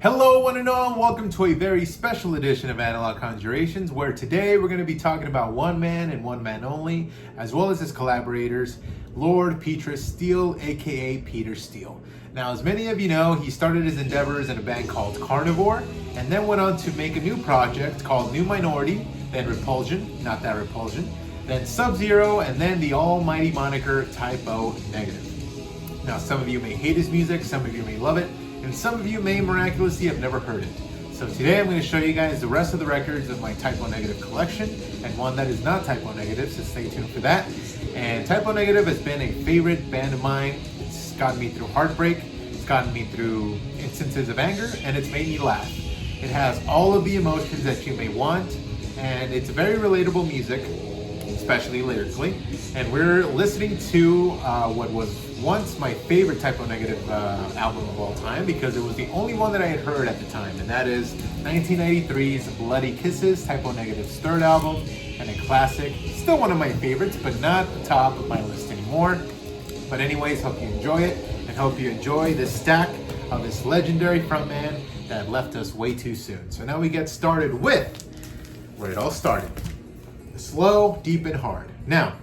Hello one and all, and welcome to a very special edition of Analog Conjurations, where today we're going to be talking about one man and one man only, as well as his collaborators, Lord Petrus Steele, aka Peter Steele. Now, as many of you know, he started his endeavors in a band called Carnivore, and then went on to make a new project called New Minority, then Repulsion, not that Repulsion, then Sub-Zero, and then the almighty moniker Type O Negative. Now, some of you may hate his music, some of you may love it, and some of you may miraculously have never heard it. So today I'm going to show you guys the rest of the records of my Type O Negative collection, and one that is not Type O Negative, so stay tuned for that. And Type O Negative has been a favorite band of mine. It's gotten me through heartbreak, it's gotten me through instances of anger, and it's made me laugh. It has all of the emotions that you may want, and it's very relatable music, especially lyrically. And we're listening to what was once my favorite Type O Negative album of all time, because it was the only one that I had heard at the time, and that is 1993's Bloody Kisses, Type O Negative's third album, and a classic. Still one of my favorites, but not the top of my list anymore. But anyways, hope you enjoy it, and hope you enjoy this stack of this legendary frontman that left us way too soon. So now we get started with where it all started. Slow, deep, and hard. Now,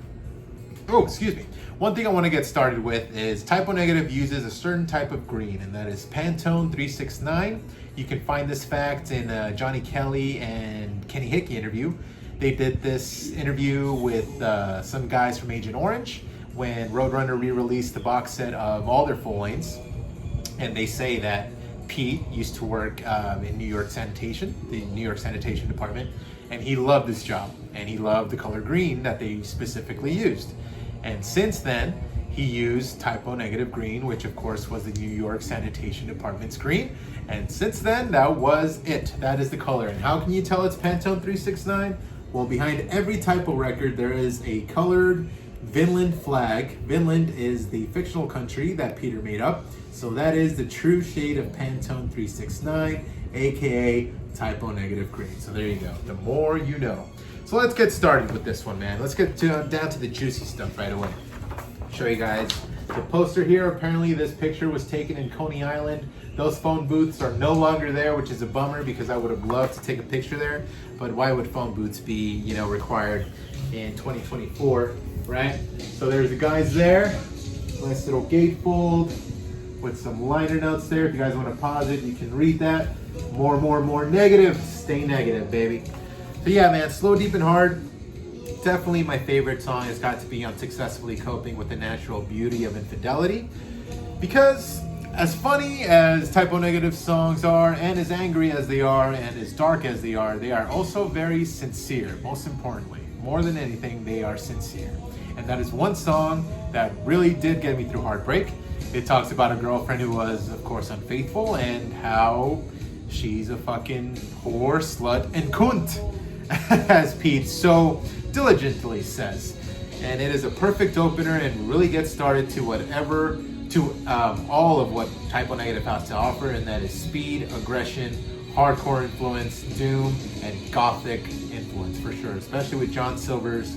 one thing I want to get started with is Type O Negative uses a certain type of green, and that is Pantone 369. You can find this fact in Johnny Kelly and Kenny Hickey interview. They did this interview with some guys from Agent Orange when Roadrunner re-released the box set of all their full lengths, and they say that Pete used to work in New York Sanitation, the New York Sanitation Department, and he loved this job, and he loved the color green that they specifically used. And since then, he used Type O Negative green, which of course was the New York Sanitation Department's green. And since then, that was it. That is the color. And how can you tell it's Pantone 369? Well, behind every Type O record, there is a colored Vinland flag. Vinland is the fictional country that Peter made up. So that is the true shade of Pantone 369, aka Type O Negative green. So there you go. The more you know. So let's get started with this one, man. Let's get down to the juicy stuff right away. Show you guys the poster here. Apparently this picture was taken in Coney Island. Those phone booths are no longer there, which is a bummer because I would have loved to take a picture there. But why would phone booths be, required in 2024, right? So there's the guys there. Nice little gatefold with some liner notes there. If you guys want to pause it, you can read that. More negative. Stay negative, baby. So yeah, man, Slow, Deep, and Hard, definitely my favorite song has got to be Unsuccessfully Coping with the Natural Beauty of Infidelity. Because as funny as Type O Negative songs are, and as angry as they are, and as dark as they are also very sincere. Most importantly, more than anything, they are sincere. And that is one song that really did get me through heartbreak. It talks about a girlfriend who was, of course, unfaithful, and how she's a fucking whore, slut, and cunt, as Pete so diligently says. And it is a perfect opener and really gets started to all of what Type O Negative has to offer, and that is speed, aggression, hardcore influence, doom, and gothic influence for sure, especially with Josh Silver's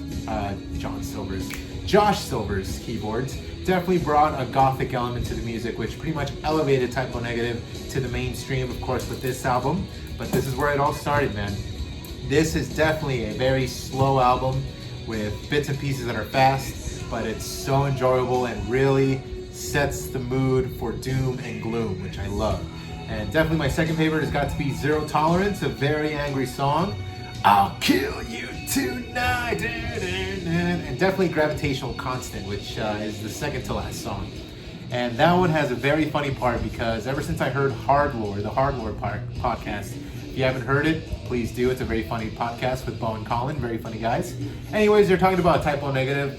keyboards. Definitely brought a gothic element to the music, which pretty much elevated Type O Negative to the mainstream, of course, with this album. But this is where it all started, man. This is definitely a very slow album with bits and pieces that are fast, but it's so enjoyable and really sets the mood for doom and gloom, which I love. And definitely my second favorite has got to be Zero Tolerance, a very angry song. I'll kill you tonight. And definitely Gravitational Constant, which is the second to last song. And that one has a very funny part because ever since I heard Hard Lore, the Hard Lore podcast, if you haven't heard it, please do. It's a very funny podcast with Bo and Colin, very funny guys. Anyways, they're talking about Type O Negative.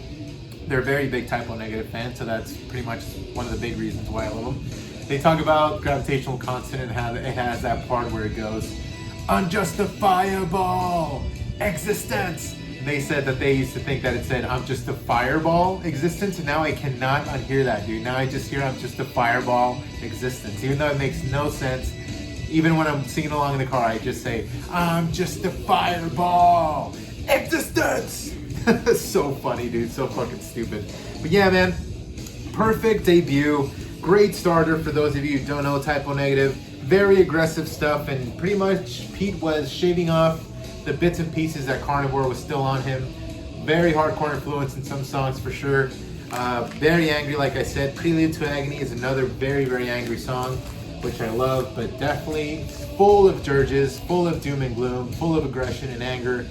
They're a very big Type O Negative fan, so that's pretty much one of the big reasons why I love them. They talk about Gravitational Constant and how it has that part where it goes, unjustifiable existence. And they said that they used to think that it said, I'm just a fireball existence, and now I cannot unhear that, dude. Now I just hear I'm just a fireball existence, even though it makes no sense. Even when I'm singing along in the car, I just say, I'm just a fireball existence. So funny, dude. So fucking stupid. But yeah, man, perfect debut. Great starter for those of you who don't know Type O Negative. very aggressive stuff, and pretty much Pete was shaving off the bits and pieces that Carnivore was still on him. Very hardcore influence in some songs for sure. Very angry, like I said. Prelude to Agony is another very, very angry song, which I love, but definitely full of dirges, full of doom and gloom, full of aggression and anger.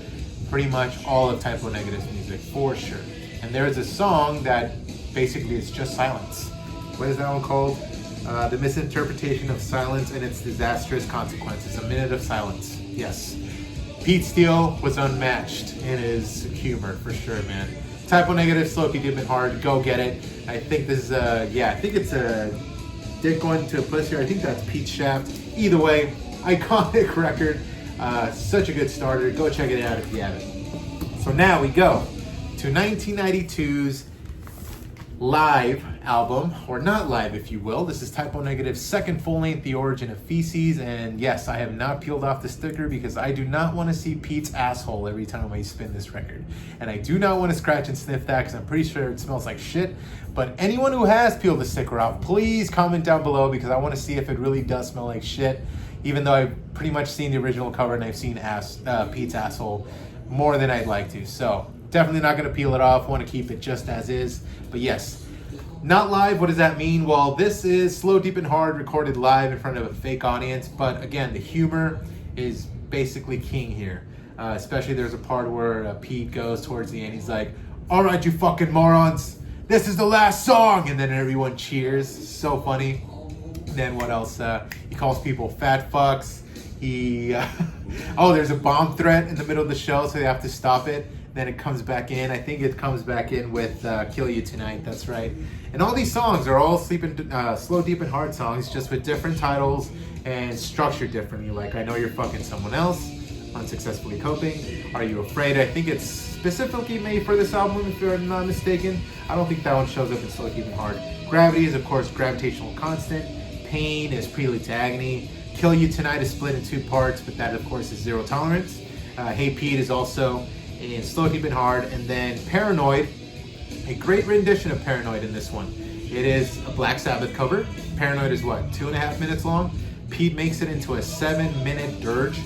Pretty much all of Type O Negative's music, for sure. And there is a song that basically is just silence. What is that one called? The Misinterpretation of Silence and Its Disastrous Consequences. A Minute of Silence. Yes. Pete Steele was unmatched in his humor, for sure, man. Type O Negative, Slow Keep Dipping Hard, go get it. I think this is I think it's a dick going to a pussy. I think that's Pete Shaft. Either way, iconic record. Such a good starter. Go check it out if you haven't. So now we go to 1992's live album, or not live if you will. This is Type O Negative's second full-length, The Origin of Feces, and yes, I have not peeled off the sticker because I do not want to see Pete's asshole every time I spin this record. And I do not want to scratch and sniff that because I'm pretty sure it smells like shit. But anyone who has peeled the sticker off, please comment down below because I want to see if it really does smell like shit, even though I've pretty much seen the original cover and I've seen Pete's asshole more than I'd like to. So definitely not going to peel it off. Want to keep it just as is. But yes, not live. What does that mean? Well, this is Slow, Deep, and Hard recorded live in front of a fake audience. But again, the humor is basically king here. Especially there's a part where Pete goes towards the end. He's like, "All right, you fucking morons. This is the last song." And then everyone cheers. So funny. And then what else? He calls people fat fucks. He, oh, there's a bomb threat in the middle of the show, so they have to stop it. Then it comes back in. I think it comes back in with Kill You Tonight. That's right. And all these songs are all Slow, Deep, and Hard songs, just with different titles and structured differently. Like I Know You're Fucking Someone Else, Unsuccessfully Coping, Are You Afraid? I think it's specifically made for this album, if I'm not mistaken. I don't think that one shows up in Slow, Deep, and Hard. Gravity is, of course, Gravitational Constant. Pain is Prelude to Agony. Kill You Tonight is split in two parts, but that, of course, is Zero Tolerance. Hey Pete is also in Slow, Deep, and Hard. And then Paranoid, a great rendition of Paranoid in this one. It is a Black Sabbath cover. Paranoid is what, 2.5 minutes long? Pete makes it into a 7-minute dirge.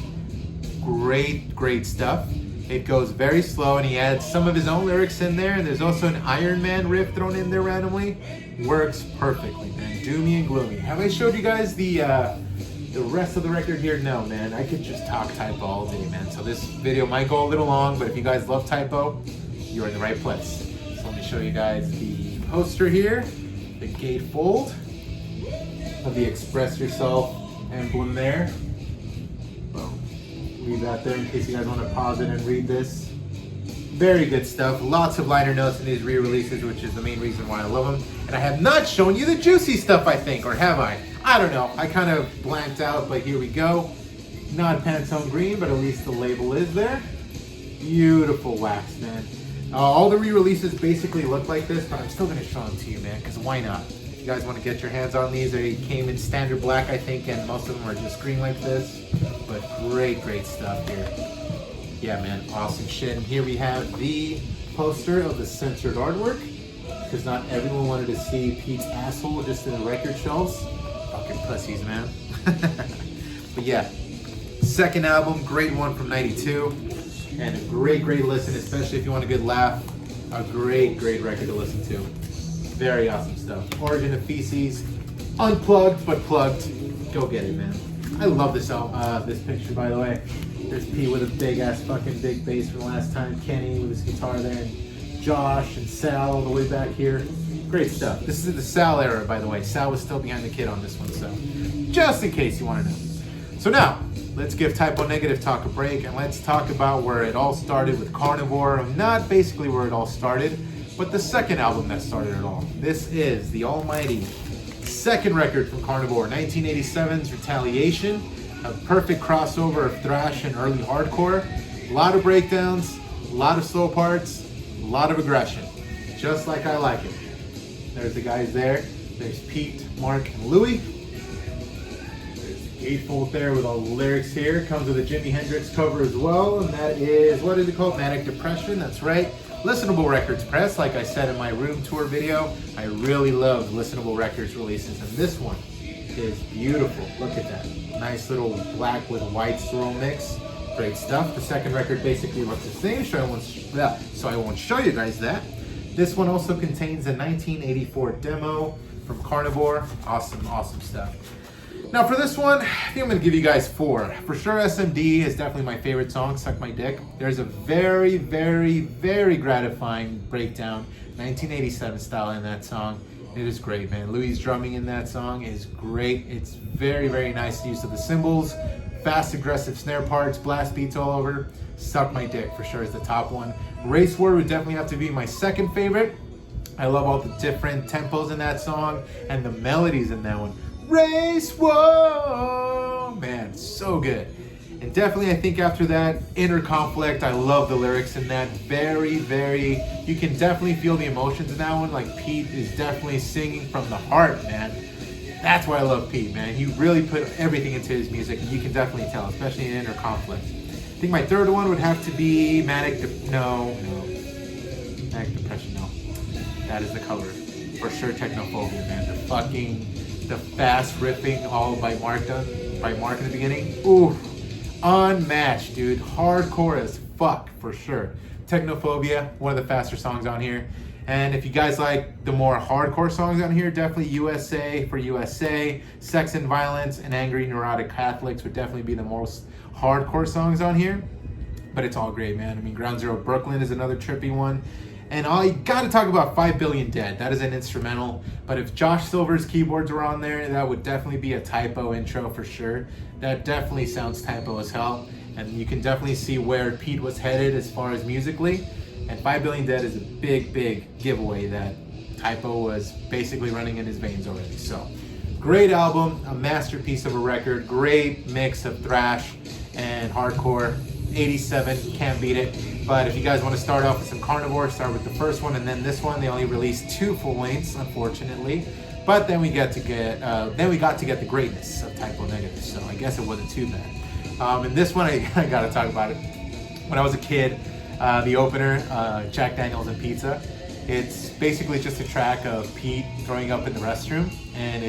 Great stuff. It goes very slow and he adds some of his own lyrics in there, and there's also an Iron Man riff thrown in there randomly. Works perfectly, man. Doomy and gloomy. Have I showed you guys the rest of the record here? No, man. I could just talk Type O all day, man. So this video might go a little long, but if you guys love Type O, you're in the right place. So let me show you guys the poster here, the gatefold of the Express Yourself emblem there. Boom. Leave that there in case you guys want to pause it and read this. Very good stuff. Lots of liner notes in these re-releases, which is the main reason why I love them. And I have not shown you the juicy stuff, I think, or have I? I don't know. I kind of blanked out, but here we go. Not Pantone Green, but at least the label is there. Beautiful wax, man. All the re-releases basically look like this, but I'm still going to show them to you, man, because why not? If you guys want to get your hands on these, they came in standard black, I think, and most of them are just green like this. But great stuff here. Yeah, man, awesome shit. And here we have the poster of the censored artwork, because not everyone wanted to see Pete's asshole just in the record shelves. Fucking pussies, man. But yeah, second album, great one from '92, and a great listen, especially if you want a good laugh. A great record to listen to. Very awesome stuff. Origin of Feces, unplugged but plugged. Go get it, man. I love this album. This picture, by the way. There's Pete with a big bass from last time. Kenny with his guitar there, and Josh and Sal all the way back here. Great stuff. This is the Sal era, by the way. Sal was still behind the kid on this one, so just in case you want to know. So now, let's give Type O Negative talk a break, and let's talk about where it all started with Carnivore. Not basically where it all started, but the second album that started it all. This is the almighty second record from Carnivore, 1987's Retaliation. A perfect crossover of thrash and early hardcore. A lot of breakdowns, a lot of slow parts, a lot of aggression. Just like I like it. There's the guys there. There's Pete, Mark, and Louie. There's the gatefold there with all the lyrics here. Comes with a Jimi Hendrix cover as well, and that is, what is it called? Manic Depression, that's right. Listenable Records Press, like I said in my room tour video. I really love Listenable Records releases, and this one is beautiful. Look at that. Nice little black with white swirl mix. Great stuff. The second record basically looks the same, so I won't show you guys that. This one also contains a 1984 demo from Carnivore. Awesome, awesome stuff. Now for this one, I think I'm going to give you guys 4. For sure, SMD is definitely my favorite song, Suck My Dick. There's a very, very, very gratifying breakdown, 1987 style in that song. It is great, man. Louis' drumming in that song is great. It's very, very nice use of the cymbals, fast, aggressive snare parts, blast beats all over. Suck My Dick for sure is the top one. Race War would definitely have to be my second favorite. I love all the different tempos in that song and the melodies in that one. Race War, man, so good. And definitely I think after that, Inner Conflict, I love the lyrics in that. Very, very, you can definitely feel the emotions in that one. Like Pete is definitely singing from the heart, man. That's why I love Pete, man. He really put everything into his music, and you can definitely tell, especially in Inner Conflict. I think my third one would have to be Manic Depression, no. That is the color. For sure, Technophobia, man. The fast riffing, all by Mark in the beginning. Ooh, unmatched, dude. Hardcore as fuck, for sure. Technophobia, one of the faster songs on here. And if you guys like the more hardcore songs on here, definitely USA for USA, Sex and Violence, and Angry Neurotic Catholics would definitely be the most hardcore songs on here. But it's all great, man. I mean, Ground Zero Brooklyn is another trippy one. And I gotta talk about 5 Billion Dead. That is an instrumental. But if Josh Silver's keyboards were on there, that would definitely be a typo intro for sure. That definitely sounds typo as hell. And you can definitely see where Pete was headed as far as musically. And 5 Billion Dead is a big, big giveaway that typo was basically running in his veins already. So, great album, a masterpiece of a record, great mix of thrash and hardcore. 87, can't beat it. But if you guys want to start off with some Carnivore, start with the first one and then this one. They only released 2 full lengths, unfortunately. But then we got to get the greatness of Typo Negative. So I guess it wasn't too bad. And this one, I got to talk about it. When I was a kid, the opener, Jack Daniels and Pizza, it's basically just a track of Pete throwing up in the restroom, and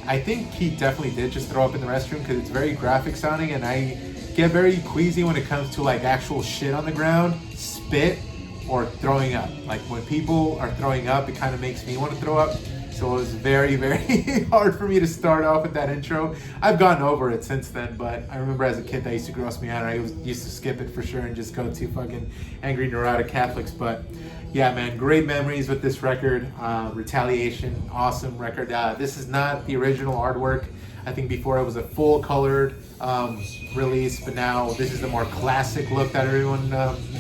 I think he definitely did just throw up in the restroom because it's very graphic sounding, and I get very queasy when it comes to like actual shit on the ground, spit, or throwing up. Like when people are throwing up, it kind of makes me want to throw up. So it was very, very hard for me to start off with that intro. I've gotten over it since then, but I remember as a kid that used to gross me out. I used to skip it for sure and just go to fucking Angry Neurotic Catholics. But yeah, man, great memories with this record. Retaliation, awesome record. This is not the original artwork. I think before it was a full colored release, but now this is the more classic look that everyone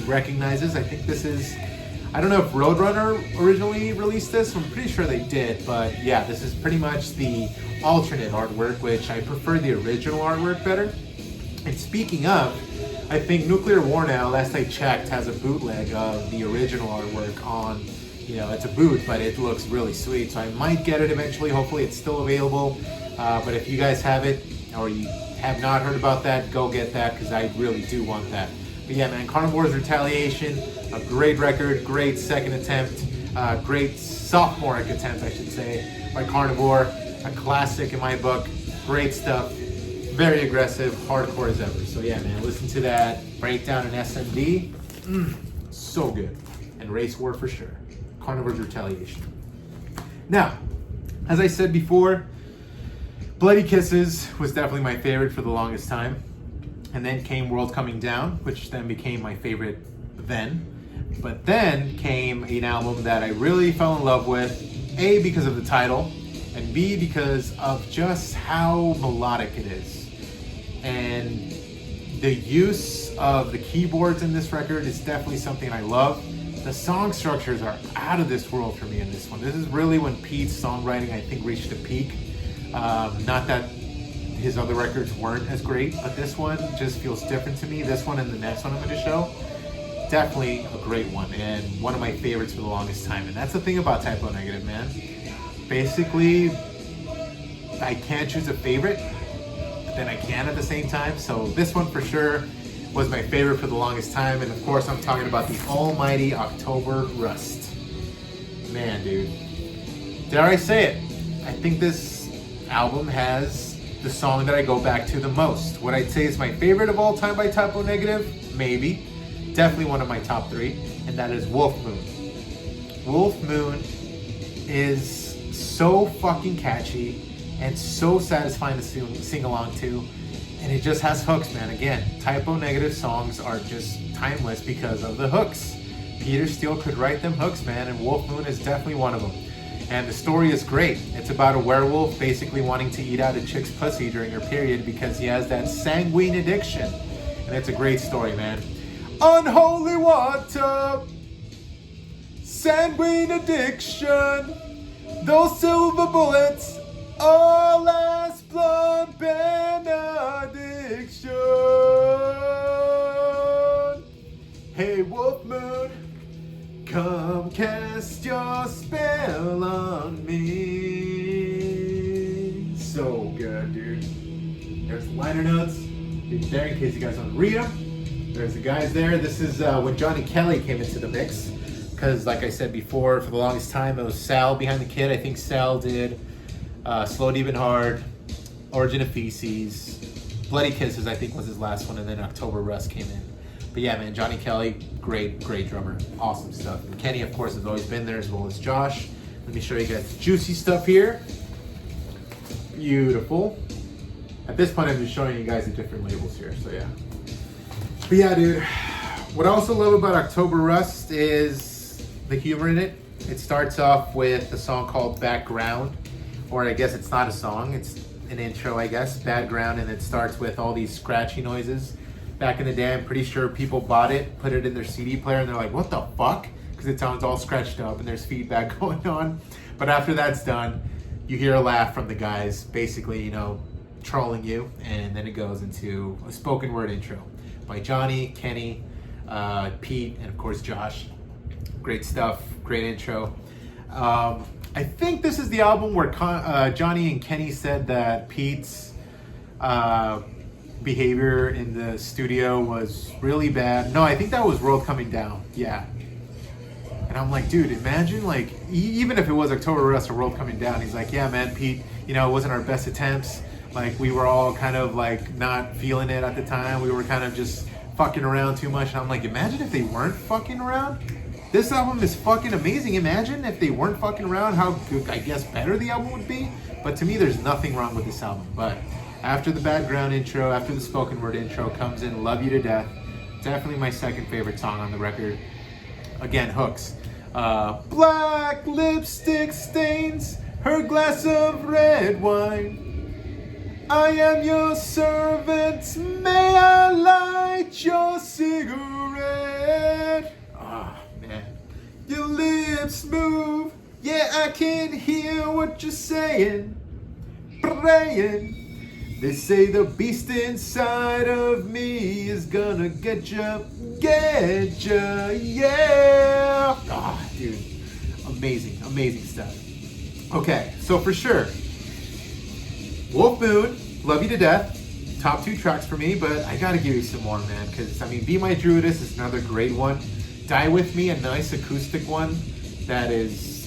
recognizes. I think this is, I don't know if Roadrunner originally released this. I'm pretty sure they did, but yeah, this is pretty much the alternate artwork, which I prefer the original artwork better. And speaking of, I think Nuclear War now, last I checked, has a bootleg of the original artwork on, it's a boot, but it looks really sweet. So I might get it eventually. Hopefully it's still available. But if you guys have it, or you have not heard about that, go get that, because I really do want that. But yeah, man, Carnivore's Retaliation, a great record, great second attempt, great sophomoric attempt, I should say, by Carnivore. A classic in my book. Great stuff. Very aggressive, hardcore as ever. So yeah, man, listen to that breakdown in SMD. So good. And Race War for sure. Carnivore's Retaliation. Now, as I said before, Bloody Kisses was definitely my favorite for the longest time. And then came World Coming Down, which then became my favorite then. But then came an album that I really fell in love with, A, because of the title, and B, because of just how melodic it is. And the use of the keyboards in this record is definitely something I love. The song structures are out of this world for me in this one. This is really when Pete's songwriting, I think, reached a peak. Not that his other records weren't as great, but this one just feels different to me. This one and the next one I'm going to show, definitely a great one and one of my favorites for the longest time. And that's the thing about Typo Negative, man. Basically, I can't choose a favorite, but then I can at the same time. So this one for sure was my favorite for the longest time. And of course, I'm talking about the almighty October Rust. Man, dude. Dare I say it? I think this album has the song that I go back to the most. What I'd say is my favorite of all time by Typo Negative, maybe. Definitely one of my top 3, and that is Wolf Moon. Wolf Moon is so fucking catchy and so satisfying to sing along to, and it just has hooks, man. Again, Typo Negative songs are just timeless because of the hooks. Peter Steele could write them hooks, man, and Wolf Moon is definitely one of them. And the story is great. It's about a werewolf basically wanting to eat out a chick's pussy during her period because he has that sanguine addiction. And it's a great story, man. Unholy water, sanguine addiction, those silver bullets, all last blood benediction. Hey, Wolf Moon, come cast your spell on me. So good, dude. There's the liner notes. It's there in case you guys want to read them. There's the guys there. This is when Johnny Kelly came into the mix. Because, like I said before, for the longest time, it was Sal behind the kid. I think Sal did Slow Deep and Hard, Origin of Feces, Bloody Kisses, I think was his last one, and then October Rust came in. But yeah, man, Johnny Kelly, great drummer. Awesome stuff. And Kenny, of course, has always been there, as well as Josh. Let me show you guys the juicy stuff here. Beautiful. At this point, I'm just showing you guys the different labels here, so yeah. But yeah, dude, what I also love about October Rust is the humor in it. It starts off with a song called Background, or I guess it's not a song, it's an intro, I guess, Background, and it starts with all these scratchy noises. Back in the day, I'm pretty sure people bought it, put it in their CD player, and they're like, what the fuck? Because it sounds all scratched up and there's feedback going on. But after that's done, you hear a laugh from the guys, basically, you know, trolling you, and then it goes into a spoken word intro by Johnny, Kenny, Pete, and of course Josh. Great stuff, great intro. I think this is the album where Johnny and Kenny said that Pete's behavior in the studio was really bad. No, I think that was World Coming Down. Yeah. And I'm like, dude, imagine, like, even if it was October Rust or World Coming Down, he's like, yeah, man, Pete, you know, it wasn't our best attempts. Like, we were all kind of, like, not feeling it at the time. We were kind of just fucking around too much. And I'm like, imagine if they weren't fucking around. This album is fucking amazing. Imagine if they weren't fucking around, how good, I guess, better the album would be. But to me, there's nothing wrong with this album. But after the background intro, after the spoken word intro, comes in Love You to Death. Definitely my second favorite song on the record. Again, hooks. Black lipstick stains her glass of red wine. I am your servant, may I light your cigarette? Ah, man. Your lips move, yeah, I can hear what you're saying. Praying. They say the beast inside of me is gonna get ya, yeah. Ah, dude, amazing stuff. Okay, so for sure, Wolf Moon, Love You to Death, top 2 tracks for me, but I gotta give you some more, man, because, I mean, Be My Druidess is another great one. Die With Me, a nice acoustic one that is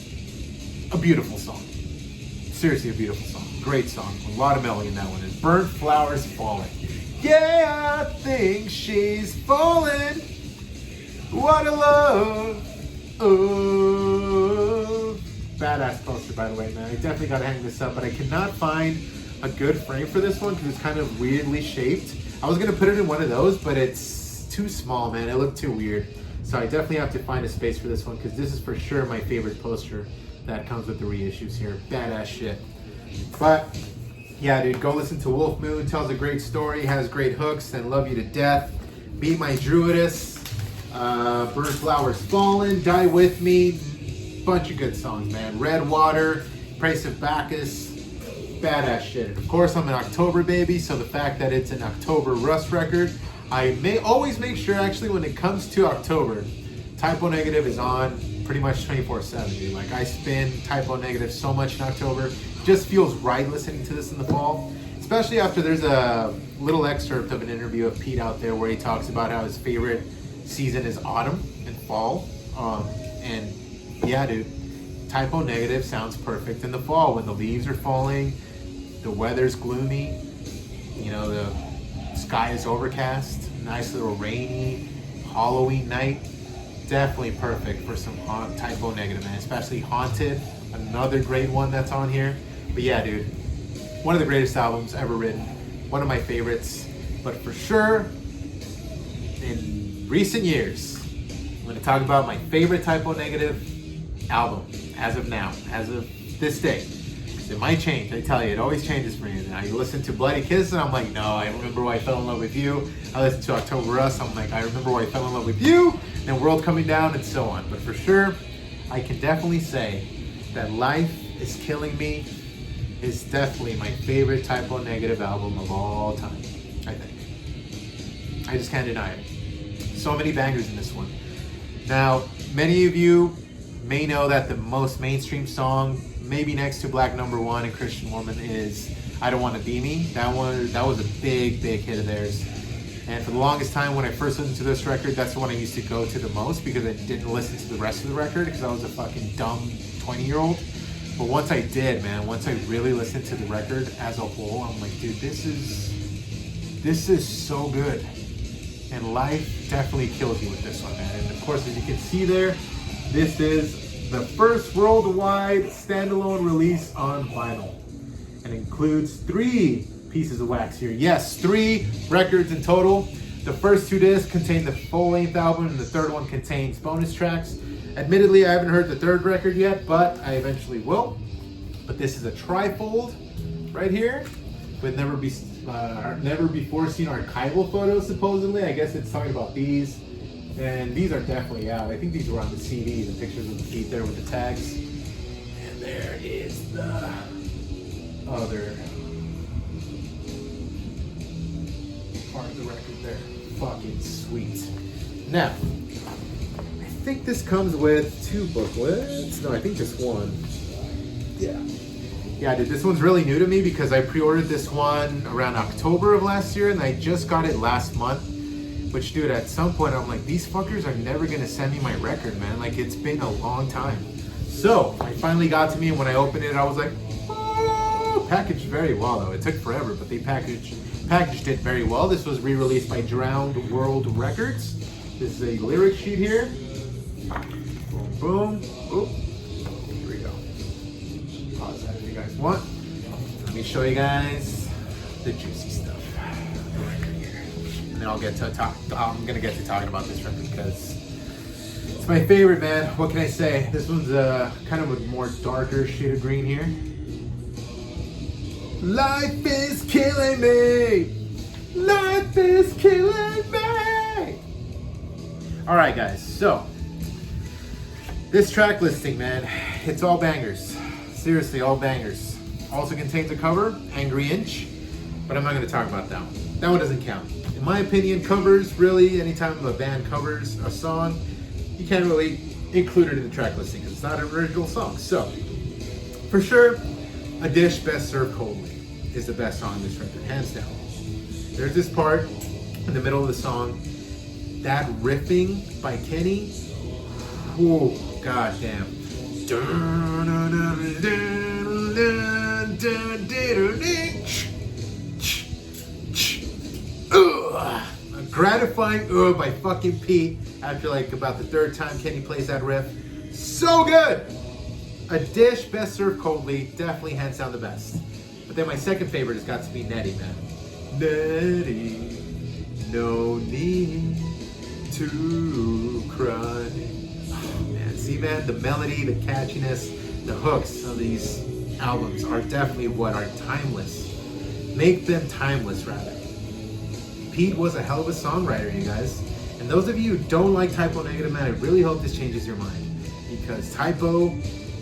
a beautiful song. Seriously, a beautiful song. Great song. A lot of melody in that one. And Burnt Flowers Falling. Yeah, I think she's falling. What a love. Oh. Badass poster, by the way, man. I definitely gotta hang this up, but I cannot find a good frame for this one because it's kind of weirdly shaped. I was gonna put it in one of those, but it's too small, man. It looked too weird. So I definitely have to find a space for this one because this is for sure my favorite poster that comes with the reissues here. Badass shit. But yeah, dude, go listen to Wolf Moon. Tells a great story, has great hooks, and Love You to Death. Be My Druidess, Burnt Flowers Fallen, Die With Me. Bunch of good songs, man. Red Water, Price of Bacchus. Badass shit. Of course, I'm an October baby, so the fact that it's an October Rust record, I may always make sure, actually, when it comes to October, Typo Negative is on pretty much 24/7, dude. Like, I spin Typo Negative so much in October. Just feels right listening to this in the fall, especially after there's a little excerpt of an interview of Pete out there where he talks about how his favorite season is autumn and fall. And yeah, dude, Typo Negative sounds perfect in the fall when the leaves are falling. The weather's gloomy. You know, the sky is overcast. Nice little rainy Halloween night. Definitely perfect for some Typo Negative, man. Especially Haunted, another great one that's on here. But yeah, dude, one of the greatest albums ever written. One of my favorites. But for sure, in recent years, I'm going to talk about my favorite Typo Negative album as of now, as of this day. It might change, I tell you, it always changes for me. Now you listen to Bloody Kiss and I'm like, no, I remember why I fell in love with you. I listen to October Rust, I'm like, I remember why I fell in love with you. And World Coming Down and so on. But for sure, I can definitely say that Life Is Killing Me is definitely my favorite Typo Negative album of all time, I think. I just can't deny it. So many bangers in this one. Now, many of you may know that the most mainstream song, maybe next to Black Number One and Christian Woman, is I Don't Want to Be Me. That was a big hit of theirs. And for the longest time, when I first listened to this record, that's the one I used to go to the most because I didn't listen to the rest of the record because I was a fucking dumb 20-year-old. But once I did, man, once I really listened to the record as a whole, I'm like, dude, this is so good. And Life definitely kills you with this one, man. And of course, as you can see there, this is the first worldwide standalone release on vinyl. And includes 3 pieces of wax here. Yes, 3 records in total. The first 2 discs contain the full-length album, and the third one contains bonus tracks. Admittedly, I haven't heard the third record yet, but I eventually will. But this is a trifold right here with never before seen archival photos, supposedly. I guess it's talking about these. And these are definitely out. I think these were on the CD, the pictures of the feet there with the tags. And there is the other part of the record there. Fucking sweet. Now, I think this comes with 2 booklets. No, I think just one. Yeah, dude, this one's really new to me because I pre-ordered this one around October of last year and I just got it last month. Which, dude, at some point I'm like, these fuckers are never gonna send me my record, man. Like, it's been a long time. So, it finally got to me, and when I opened it, I was like, oh, packaged very well, though. It took forever, but they packaged it very well. This was re-released by Drowned World Records. This is a lyric sheet here. Boom, boom. Oop. Here we go. Pause that if you guys want. Let me show you guys the juicy stuff. And then I'm gonna get to talking about this record because it's my favorite, man. What can I say? This one's kind of a more darker shade of green here. Life is killing me. Life is killing me. All right, guys. So this track listing, man, it's all bangers. Seriously, all bangers. Also contains a cover, Angry Inch, but I'm not gonna talk about that one. That one doesn't count. In my opinion, covers, really, anytime a band covers a song, you can't really include it in the track listing because it's not an original song. So, for sure, A Dish Best Served Coldly is the best song on this record, hands down. There's this part in the middle of the song, that riffing by Kenny, oh, goddamn. A gratifying by fucking Pete after like about the 3rd time Kenny plays that riff. So good! A Dish Best Served Coldly, definitely hands down the best. But then my second favorite has got to be Nettie, man. Nettie, no need to cry. Oh, man, see, man, the melody, the catchiness, the hooks of these albums are definitely what are timeless. Make them timeless, rather. Pete was a hell of a songwriter, you guys. And those of you who don't like Typo Negative, man, I really hope this changes your mind. Because Typo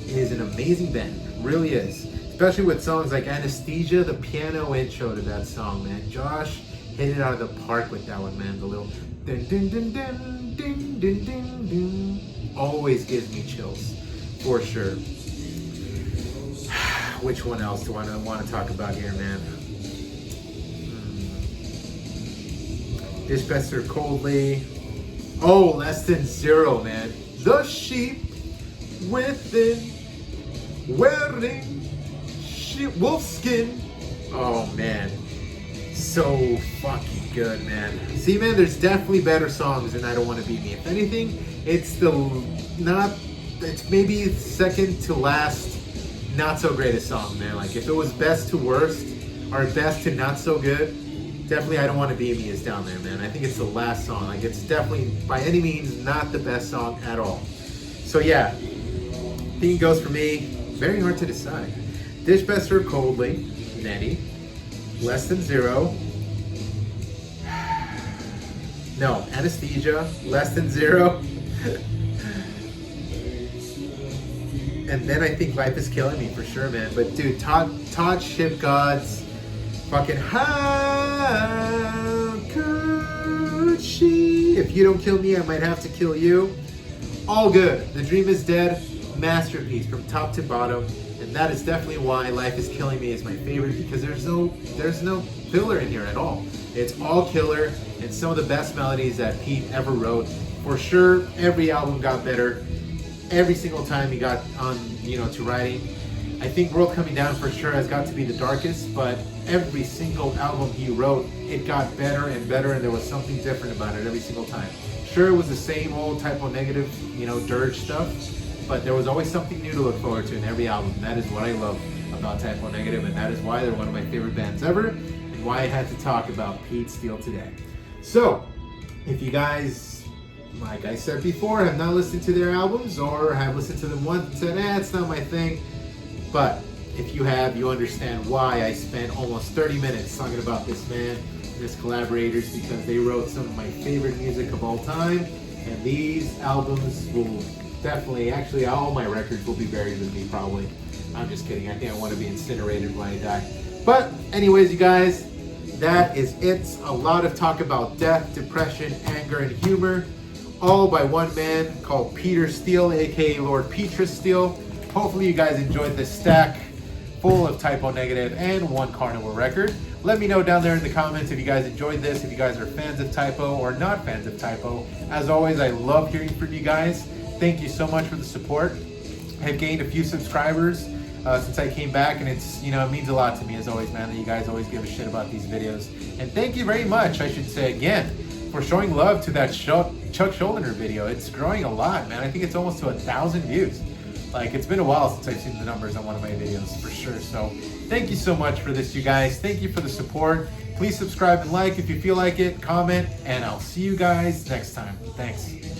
is an amazing band. It really is. Especially with songs like Anesthesia, the piano intro to that song, man. Josh hit it out of the park with that one, man. The little dun dun dun dun dun dun dun dun always gives me chills, for sure. Which one else do I want to talk about here, man? Dish Best Served Coldly. Oh, Less Than Zero, man. The sheep within wearing wolf skin Oh man, so fucking good, man. See, man, there's definitely better songs than I Don't Want to Be Me. If anything, it's it's maybe second to last, not so greatest song, man. Like if it was best to worst or best to not so good, definitely I Don't Want to Be Me is down there, man. I think it's the last song. Like it's definitely by any means not the best song at all. So yeah, theme goes for me. Very hard to decide. Dish Best Served Coldly, Nettie. Less Than Zero. No, Anesthesia. Less Than Zero. And then I think Life Is Killing Me for sure, man. But dude, Todd Ship Gods. Fucking how could she? If you don't kill me, I might have to kill you. All good. The Dream Is Dead. Masterpiece from top to bottom. And that is definitely why Life Is Killing Me is my favorite, because there's no filler in here at all. It's all killer and some of the best melodies that Pete ever wrote. For sure, every album got better. Every single time he got on, to writing. I think World Coming Down for sure has got to be the darkest, but every single album he wrote, it got better and better, and there was something different about it every single time. Sure, it was the same old Typo Negative, dirge stuff, but there was always something new to look forward to in every album. And that is what I love about Typo Negative, and that is why they're one of my favorite bands ever, and why I had to talk about Pete Steele today. So, if you guys, like I said before, have not listened to their albums, or have listened to them once and said, it's not my thing, but if you have, you understand why I spent almost 30 minutes talking about this man and his collaborators, because they wrote some of my favorite music of all time, and these albums will definitely, actually all my records will be buried with me probably. I'm just kidding. I think I want to be incinerated when I die. But anyways, you guys, that is it. A lot of talk about death, depression, anger, and humor, all by one man called Peter Steele, aka Lord Petrus Steele. Hopefully you guys enjoyed this stack full of Typo Negative and one Carnivore record. Let me know down there in the comments if you guys enjoyed this, if you guys are fans of Typo or not fans of Typo. As always, I love hearing from you guys. Thank you so much for the support. I've gained a few subscribers since I came back, and it's, it means a lot to me as always, man, that you guys always give a shit about these videos. And thank you very much, I should say again, for showing love to that Chuck Schuldiner video. It's growing a lot, man. I think it's almost to 1,000 views. Like, it's been a while since I've seen the numbers on one of my videos, for sure. So thank you so much for this, you guys. Thank you for the support. Please subscribe and like if you feel like it, comment, and I'll see you guys next time. Thanks.